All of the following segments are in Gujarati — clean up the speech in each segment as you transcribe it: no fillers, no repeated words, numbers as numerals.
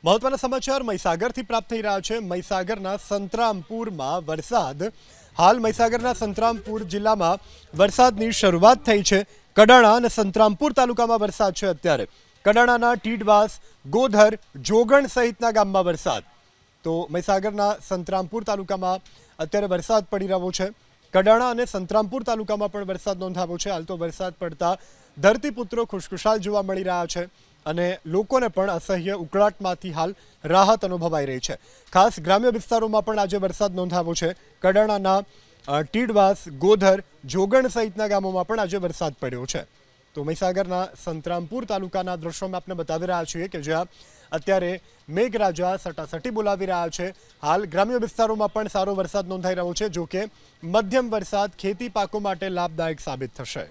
મહત્વના સમાચાર મહીસાગરથી પ્રાપ્ત થઈ રહ્યા છે। મહીસાગરના સંતરામપુરમાં વરસાદ। હાલ મહીસાગરના સંતરામપુર જિલ્લામાં વરસાદની શરૂઆત થઈ છે। કડાણા અને સંતરામપુર તાલુકામાં વરસાદ છે। અત્યારે કડાણાના ટીડવાસ, ગોધર, જોગણ સહિતના ગામમાં વરસાદ। તો મહીસાગરના સંતરામપુર તાલુકામાં અત્યારે વરસાદ પડી રહ્યો છે। કડાણા અને સંતરામપુર તાલુકામાં પણ વરસાદ નોંધાયો છે। હાલ તો વરસાદ પડતા ધરતીપુત્રો ખુશખુશાલ જોવા મળી રહ્યા છે અને લોકોને પણ અસહ્ય ઉકળાટમાંથી હાલ રાહત અનુભવાઈ રહી છે। ખાસ ગ્રામ્ય વિસ્તારોમાં પણ આજે વરસાદ નોંધાયો છે। કડાણાના ટીડવાસ, ગોધર, જોગણ સહિતના ગામોમાં પણ આજે વરસાદ પડ્યો છે। તો મહીસાગરના સંતરામપુર તાલુકાના દ્રશ્યોમાં આપણે બતાવી રહ્યા છીએ કે જ્યાં અત્યારે મેઘરાજા સટાસટી બોલાવી રહ્યા છે। હાલ ગ્રામ્ય વિસ્તારોમાં પણ સારો વરસાદ નોંધાઈ રહ્યો છે। જો કે મધ્યમ વરસાદ ખેતી પાકો માટે લાભદાયક સાબિત થશે।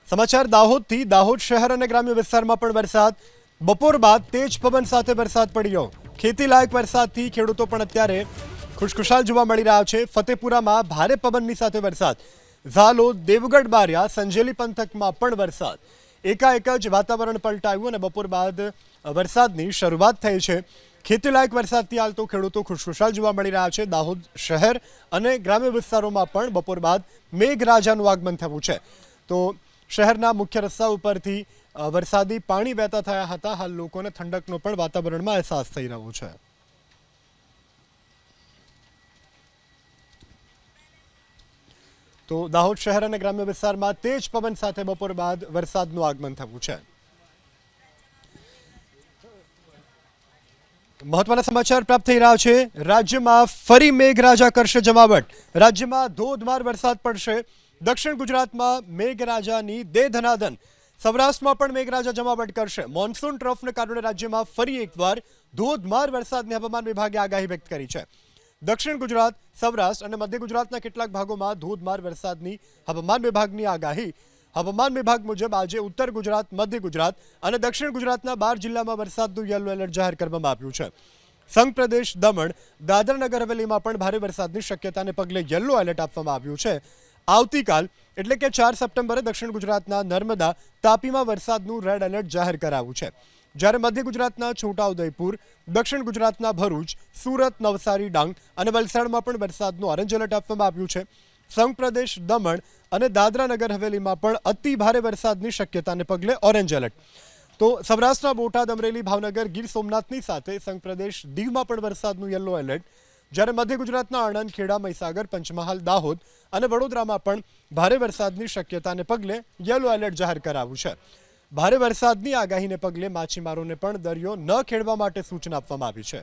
સમાચાર દાહોદથી। દાહોદ શહેર અને ગ્રામ્ય વિસ્તારમાં પણ વરસાદ। બપોર બાદ તેજ પવન સાથે વરસાદ પડ્યો। ખેતીલાયક વરસાદથી ખેડૂતો પણ અત્યારે ખુશખુશાલ જોવા મળી રહ્યા છે। ફતેપુરામાં ભારે પવનની સાથે વરસાદ। ઝાલોદ, દેવગઢ, બારિયા, સંજેલી પંથકમાં પણ વરસાદ। એકાએક જ વાતાવરણ પલટાયું અને બપોર બાદ વરસાદની શરૂઆત થઈ છે। ખેતીલાયક વરસાદથી હાલ તો ખેડૂતો ખુશખુશાલ જોવા મળી રહ્યા છે। દાહોદ શહેર અને ગ્રામ્ય વિસ્તારોમાં પણ બપોર બાદ મેઘરાજાનું આગમન થયું છે। તો શહેરના મુખ્ય રસ્તા ઉપરથી વરસાદી પાણી વહેતા થયા હતા। હાલ લોકોને ઠંડકનો પણ વાતાવરણમાં અહેસાસ થઈ રહ્યો છે। તો દાહોદ શહેર અને ગ્રામ્ય વિસ્તારમાં તેજ પવન સાથે બપોર બાદ વરસાદનું આગમન થયું છે। મહત્વના સમાચાર પ્રાપ્ત થઈ રહ્યા છે। રાજ્યમાં ફરી મેઘરાજા કરશે જમાવટ। રાજ્યમાં ધોધમાર વરસાદ પડશે। દક્ષિણ ગુજરાતમાં મેઘરાજાની દે ધનાધન। સૌરાષ્ટ્રમાં પણ મેઘરાજા જમાવટ કરશે। મોન્સૂન ટ્રફને કારણે રાજ્યમાં ફરી એકવાર ધોધમાર વરસાદની હવામાન વિભાગે આગાહી વ્યક્ત કરી છે। દક્ષિણ ગુજરાત, સૌરાષ્ટ્ર અને મધ્ય ગુજરાતના કેટલાક ભાગોમાં ધોધમાર વરસાદની હવામાન વિભાગની આગાહી। હવામાન વિભાગ મુજબ આજે ઉત્તર ગુજરાત, મધ્ય ગુજરાત અને દક્ષિણ ગુજરાતના 12 જિલ્લામાં વરસાદનું યલો એલર્ટ જાહેર કરવામાં આવ્યું છે। સંઘ પ્રદેશ, દમણ, દાદરા નગર હવેલીમાં પણ ભારે વરસાદની શક્યતાને પગલે યલો એલર્ટ આપવામાં આવ્યું છે। આવતીકાલ એટલે કે 4 સપ્ટેમ્બરે દક્ષિણ ગુજરાતના નર્મદા, તાપીમાં વરસાદનું રેડ એલર્ટ જાહેર કરાયું છે। જ્યારે મધ્ય ગુજરાતના છોટાઉદેપુર, દક્ષિણ ગુજરાતના ભરૂચ, સુરત, નવસારી, ડાંગ અને વલસાડમાં પણ વરસાદનું ઓરેન્જ એલર્ટ આપવામાં આવ્યું છે। સંઘ પ્રદેશ, દમણ અને દાદરા નગર હવેલીમાં પણ અતિ ભારે વરસાદની શક્યતાને પગલે ઓરેન્જ એલર્ટ। તો સૌરાષ્ટ્રના બોટાદ, અમરેલી, ભાવનગર, ગીર સોમનાથની સાથે સંઘ પ્રદેશ દીવમાં પણ વરસાદનું યલો એલર્ટ। જ્યારે મધ્ય ગુજરાતના આણંદ, ખેડા, મહીસાગર, પંચમહાલ, દાહોદ અને વડોદરામાં પણ ભારે વરસાદની શક્યતાને પગલે યલો એલર્ટ જાહેર કરાયું છે। ભારે વરસાદની આગાહીને પગલે માછીમારોને પણ દરિયો ન ખેડવા માટે સૂચના આપવામાં આવી છે।